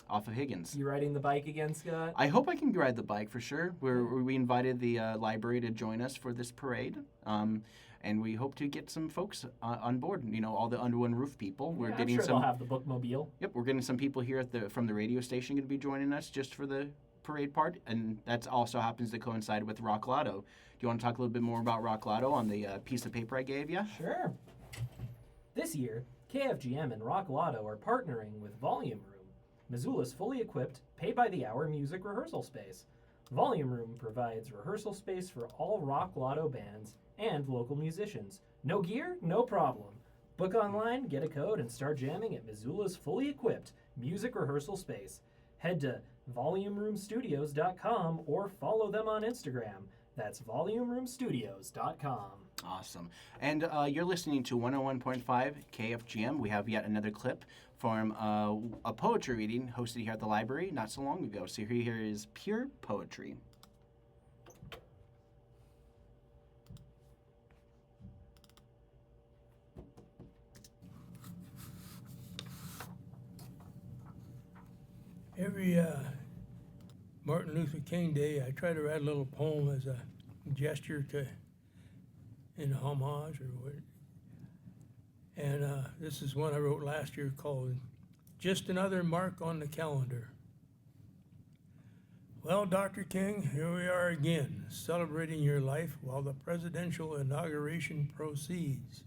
off of Higgins. You riding the bike again, Scott? I hope I can ride the bike for sure. We invited the library to join us for this parade. And we hope to get some folks on board. You know, all the Under One Roof people. We're getting I'm sure some. they'll have the bookmobile. Yep, we're getting some people here from the radio station going to be joining us just for the parade part, and that also happens to coincide with Rock Lotto. Do you want to talk a little bit more about Rock Lotto on the piece of paper I gave you? Sure. This year, KFGM and Rock Lotto are partnering with Volume Room, Missoula's fully equipped, pay-by-the-hour music rehearsal space. Volume Room provides rehearsal space for all Rock Lotto bands and local musicians. No gear? No problem. Book online, get a code, and start jamming at Missoula's fully equipped music rehearsal space. Head to volumeroomstudios.com or follow them on Instagram. That's volumeroomstudios.com. Awesome. And you're listening to 101.5 KFGM. We have yet another clip from a poetry reading hosted here at the library not so long ago. So here is Pure Poetry. Every Martin Luther King Day, I try to write a little poem as a gesture in homage or what. And this is one I wrote last year called Just Another Mark on the Calendar. Well, Dr. King, here we are again, celebrating your life while the presidential inauguration proceeds.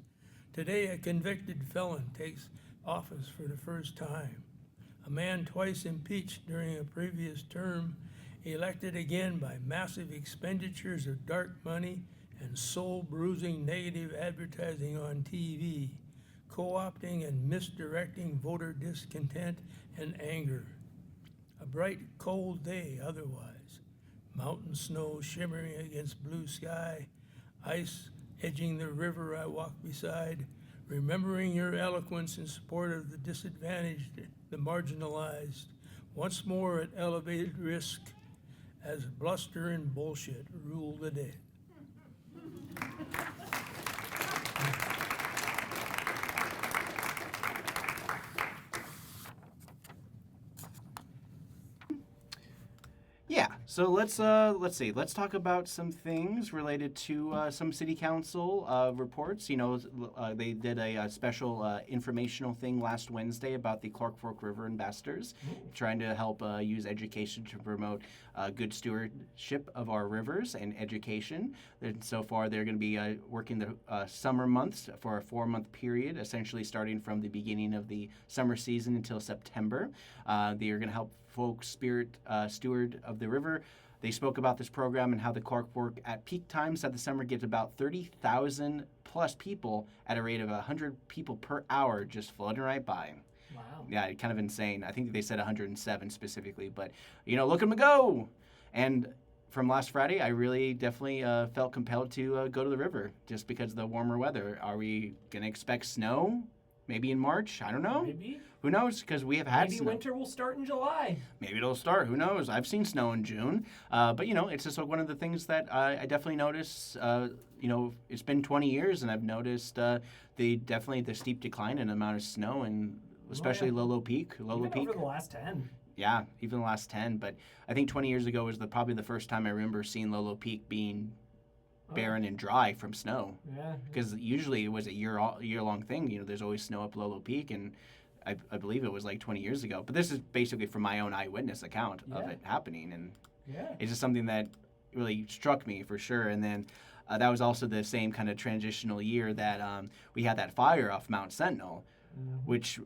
Today, a convicted felon takes office for the first time. A man twice impeached during a previous term, elected again by massive expenditures of dark money and soul-bruising negative advertising on TV, co-opting and misdirecting voter discontent and anger. A bright, cold day otherwise, mountain snow shimmering against blue sky, ice edging the river I walk beside, remembering your eloquence in support of the disadvantaged, the marginalized, once more at elevated risk as bluster and bullshit rule the day. Yeah, so let's see. Let's talk about some things related to some city council reports. You know, they did a special informational thing last Wednesday about the Clark Fork River ambassadors, trying to help use education to promote good stewardship of our rivers and education. And so far, they're going to be working the summer months for a 4-month period, essentially starting from the beginning of the summer season until September. They are going to help folks steward of the river. They spoke about this program and how the Clark Fork at peak times of the summer gets about 30,000 plus people at a rate of 100 people per hour just floating right by. Wow. Yeah, kind of insane. I think they said 107 specifically, but, you know, look at them go. And from last Friday, I really definitely felt compelled to go to the river just because of the warmer weather. Are we going to expect snow? Maybe in March? I don't know. Maybe. Who knows? Because we have had Maybe snow. winter will start in July. Maybe it'll start. Who knows? I've seen snow in June. But, you know, it's just one of the things that I definitely notice. You know, it's been 20 years, and I've noticed the steep decline in the amount of snow, and especially Lolo Peak. Even over the last 10. Yeah, even the last 10. But I think 20 years ago was probably the first time I remember seeing Lolo Peak being barren and dry from snow. Yeah. Because usually it was a year-long thing. You know, there's always snow up Lolo Peak, and I believe it was like 20 years ago. But this is basically from my own eyewitness account of it happening. And it's just something that really struck me for sure. And then that was also the same kind of transitional year that we had that fire off Mount Sentinel, which,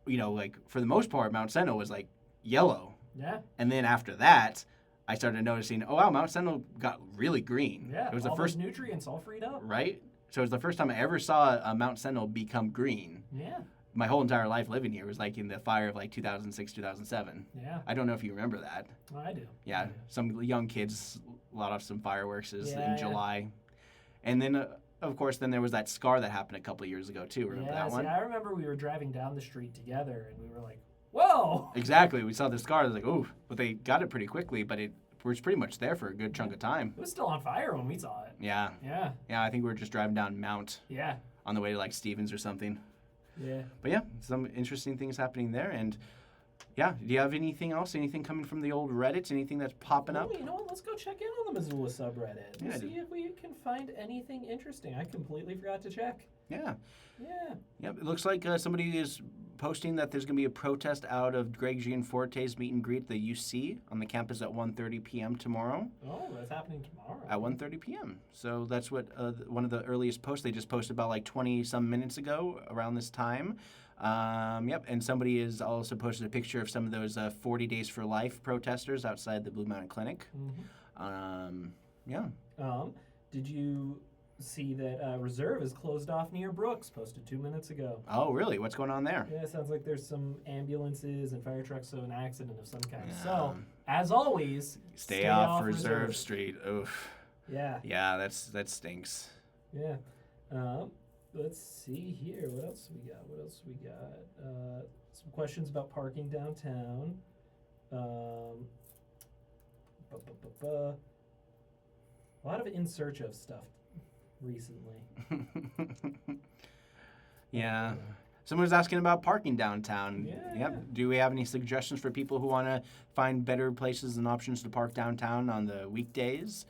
you know, like for the most part, Mount Sentinel was like yellow. Yeah. And then after that, I started noticing, oh wow, Mount Sentinel got really green. Yeah, it was all the first those nutrients all freed up. Right? So it was the first time I ever saw a Mount Sentinel become green. Yeah. My whole entire life living here was like in the fire of like 2006, 2007. Yeah. I don't know if you remember that. I do. Yeah, some young kids let off some fireworks in Yeah. July. And then of course, then there was that scar that happened a couple of years ago, too. Remember that one? I remember we were driving down the street together, and we were like, whoa! Exactly. We saw the scar. I was like, ooh. But they got it pretty quickly, but it was pretty much there for a good chunk of time. It was still on fire when we saw it. Yeah. Yeah. Yeah, I think we were just driving down Mount Yeah. on the way to, like, Stevens or something. Yeah. But, yeah, some interesting things happening there. And, yeah, do you have anything else? Anything coming from the old Reddit? Anything that's popping up? You know what? Let's go check in on the Missoula subreddit and Yeah, see if we can find anything interesting. I completely forgot to check. Yeah. Yeah. Yep, it looks like somebody is posting that there's going to be a protest out of Greg Gianforte's meet and greet at the UC on the campus at 1:30 p.m. tomorrow. Oh, that's happening tomorrow. At 1:30 p.m. So that's what one of the earliest posts they just posted about like 20-some minutes ago around this time. Yep, and somebody has also posted a picture of some of those 40 Days for Life protesters outside the Blue Mountain Clinic. Mm-hmm. Yeah. Did you see that Reserve is closed off near Brooks, posted 2 minutes ago? Oh, really? What's going on there? Yeah, it sounds like there's some ambulances and fire trucks, so an accident of some kind. Yeah. So, as always, Stay off Reserve Street. Oof. Yeah. Yeah, that stinks. Yeah. Let's see here. What else we got? Some questions about parking downtown. A lot of in search of stuff recently. Yeah. Someone was asking about parking downtown. Yeah, Yep. yeah. Do we have any suggestions for people who want to find better places and options to park downtown on the weekdays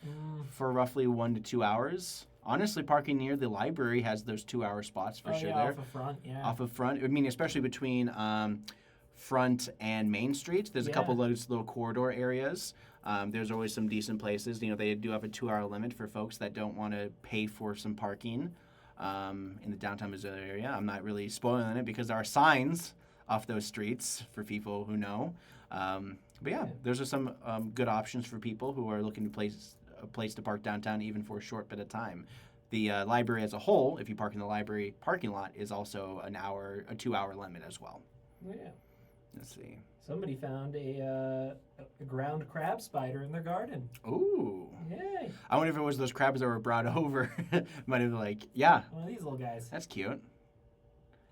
for roughly 1 to 2 hours? Honestly, parking near the library has those 2-hour spots for sure there. Off of front, yeah. Off of front. I mean, especially between Front and Main Street. There's a couple of those little corridor areas. There's always some decent places. You know, they do have a 2-hour limit for folks that don't want to pay for some parking in the downtown Missoula area. I'm not really spoiling it because there are signs off those streets for people who know. But yeah, those are some good options for people who are looking to a place to park downtown even for a short bit of time. The library as a whole, if you park in the library parking lot, is also a 2-hour limit as well. Yeah. Let's see. Somebody found a ground crab spider in their garden. Ooh. Yay. I wonder if it was those crabs that were brought over. Might have been like, yeah. One of these little guys. That's cute. If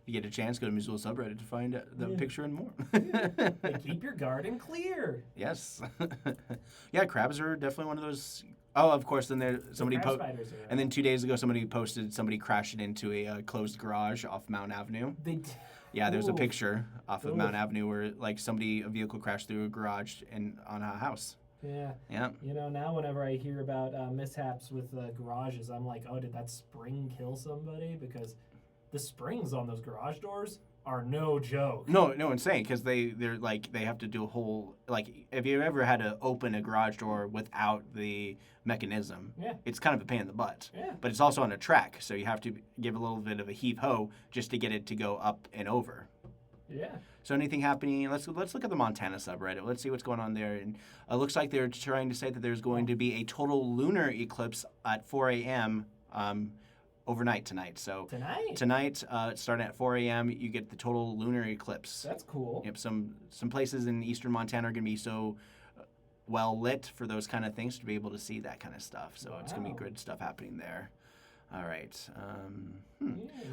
you get a chance, go to Missoula subreddit to find the picture and more. And keep your garden clear. Yes. Yeah, crabs are definitely one of those. Oh, of course. Then somebody spiders are, and then 2 days ago, somebody posted somebody crashing into a closed garage off Mount Avenue. Yeah, there's a picture off of Mount Avenue where a vehicle crashed through a garage and on a house. Yeah. Yeah. You know, now whenever I hear about mishaps with garages, I'm like, oh, did that spring kill somebody? Because the springs on those garage doors are no joke. No, insane, because they have to do a whole, like, if you ever had to open a garage door without the mechanism, it's kind of a pain in the butt. Yeah. But it's also on a track, so you have to give a little bit of a heave-ho just to get it to go up and over. Yeah. So anything happening? Let's look at the Montana subreddit. Let's see what's going on there. And it looks like they're trying to say that there's going to be a total lunar eclipse at 4 a.m. Overnight tonight. So tonight, starting at 4 a.m., you get the total lunar eclipse. That's cool. Yep. Some places in eastern Montana are going to be so well lit for those kind of things to be able to see that kind of stuff. So it's going to be good stuff happening there. All right.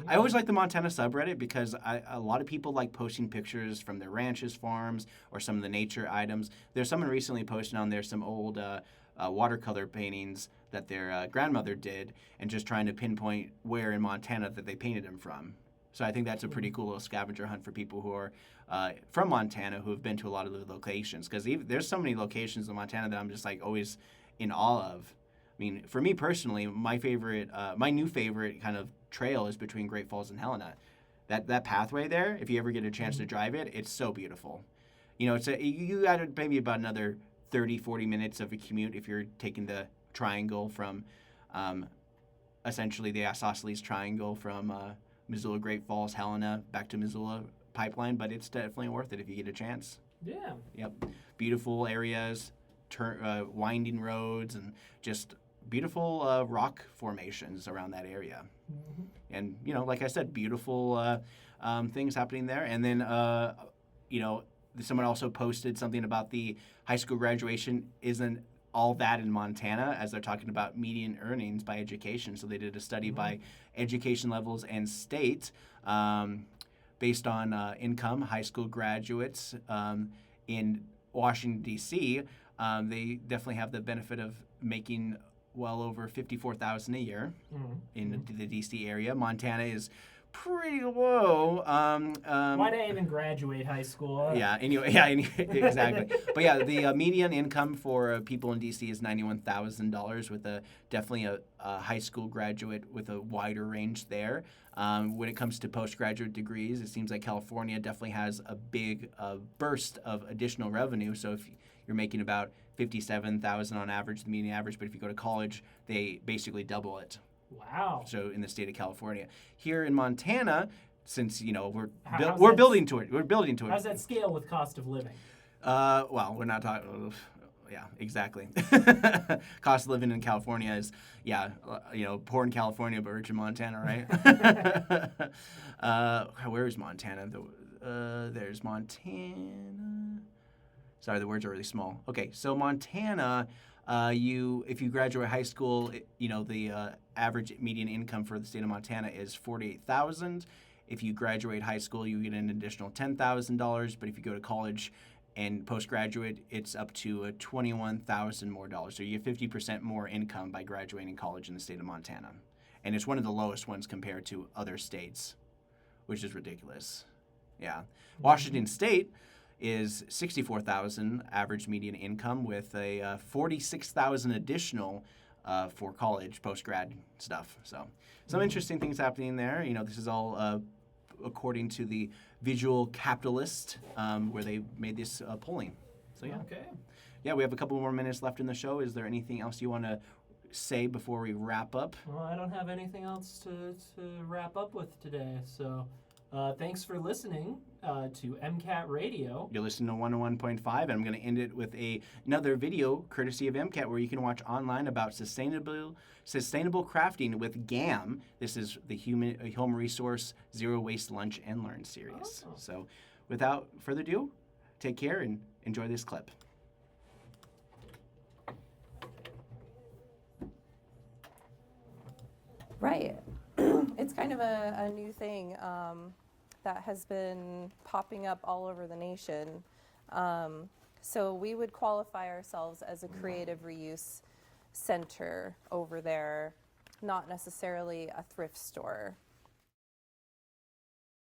I always like the Montana subreddit because a lot of people like posting pictures from their ranches, farms, or some of the nature items. There's someone recently posting on there some old watercolor paintings that their grandmother did and just trying to pinpoint where in Montana that they painted them from. So I think that's a pretty cool little scavenger hunt for people who are from Montana who have been to a lot of the locations. Because there's so many locations in Montana that I'm just like always in awe of. I mean, for me personally, my new favorite kind of trail is between Great Falls and Helena. That pathway there, if you ever get a chance to drive it, it's so beautiful. You know, you add maybe about another 30, 40 minutes of a commute if you're taking the triangle from, essentially the Isosceles Triangle from Missoula, Great Falls, Helena, back to Missoula pipeline, but it's definitely worth it if you get a chance. Yeah. Yep. Beautiful areas, winding roads, and just beautiful rock formations around that area. Mm-hmm. And, you know, like I said, beautiful things happening there. And then, you know, someone also posted something about the high school graduation isn't all that in Montana as they're talking about median earnings by education. So they did a study by education levels and state based on income, high school graduates in Washington, D.C. They definitely have the benefit of making well over $54,000 a year in the D.C. area. Montana is pretty low. Why did I even graduate high school? Exactly. But yeah, the median income for people in DC is $91,000 with definitely a high school graduate with a wider range there. When it comes to postgraduate degrees, it seems like California definitely has a big burst of additional revenue. So if you're making about $57,000 on average, the median average, but if you go to college, they basically double it. Wow. So in the state of California. Here in Montana, since, we're that- building to it. We're building to it. How's that scale with cost of living? Well, we're not talking. Yeah, exactly. Cost of living in California is, poor in California, but rich in Montana, right? Where is Montana? There's Montana. Sorry, the words are really small. Okay, so Montana, if you graduate high school, the average median income for the state of Montana is $48,000. If you graduate high school, you get an additional $10,000. But if you go to college and postgraduate, it's up to $21,000 more dollars. So you get 50% more income by graduating college in the state of Montana, and it's one of the lowest ones compared to other states, which is ridiculous. Yeah, Washington State is $64,000 average median income with a $46,000 additional for college post-grad stuff. So some interesting things happening there. This is all according to the Visual Capitalist, where they made this polling. So yeah. Okay. Yeah, we have a couple more minutes left in the show. Is there anything else you want to say before we wrap up? Well, I don't have anything else to wrap up with today. So thanks for listening to MCAT Radio. You're listening to 101.5, and I'm going to end it with another video courtesy of MCAT where you can watch online about sustainable crafting with GAM. This is the Home Resource Zero Waste Lunch and Learn series. Oh. So without further ado, take care and enjoy this clip. Right. It's kind of a new thing that has been popping up all over the nation. So we would qualify ourselves as a creative reuse center over there, not necessarily a thrift store.